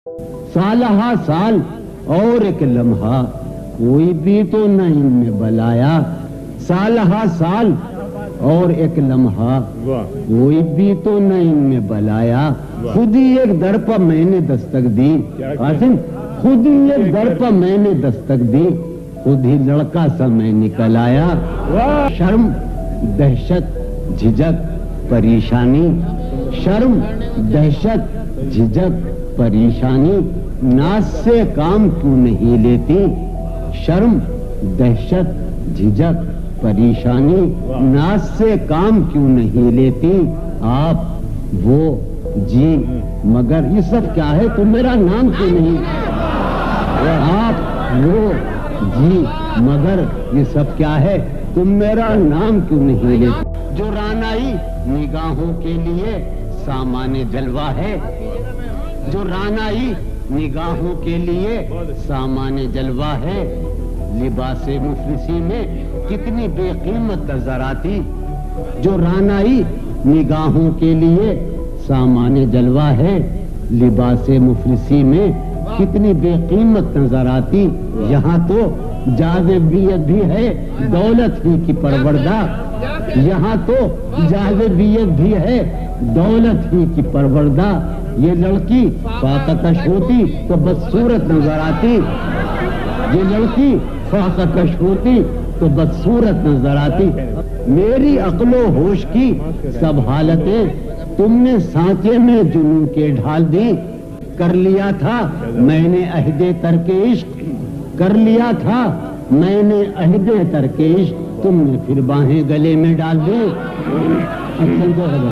सालहा साल और एक लम्हा कोई भी तो न इनमें बलाया। सालहा साल और एक लम्हा कोई भी तो न इनमें बलाया। खुद ही एक दर पर मैंने दस्तक दी। कासिम, खुद ही एक दर पर मैंने दस्तक दी, खुद ही लड़का सा मैं निकल आया। शर्म, दहशत, झिझक, परेशानी, शर्म, दहशत, झिझक, परेशानी, नाज से काम क्यों नहीं लेती। शर्म, दहशत, झिझक, परेशानी, नाज से काम क्यों नहीं लेती। आप, वो, जी, मगर ये सब क्या है, तुम मेरा नाम क्यों नहीं। आप, वो, जी, मगर ये सब क्या है, तुम मेरा नाम क्यों नहीं लेती। जो रानाई निगाहों के लिए सामान्य जलवा है, जो रानाई निगाहों के लिए सामान्य जलवा है। लिबासे मुफलिसी में कितनी बेकीमत नजर आती। जो रानाई निगाहों के लिए सामान्य जलवा है, लिबासे मुफलिसी में कितनी बेकीमत नजर आती। यहाँ तो जाज़िबियत भी है, दौलत ही की परवरदा। यहाँ तो जाज़िबियत भी है, दौलत ही की परवरदा। ये लड़की फाककश होती तो बदसूरत नजर आती। ये लड़की फाककश होती तो बदसूरत नजर आती। मेरी अक्लो होश की सब हालतें तुमने सांचे में जुनून के ढाल दी। कर लिया था मैंने अहदे तरके इश्क, कर लिया था मैंने अहदे तरके इश्क, तुमने फिर बाहें गले में डाल दी।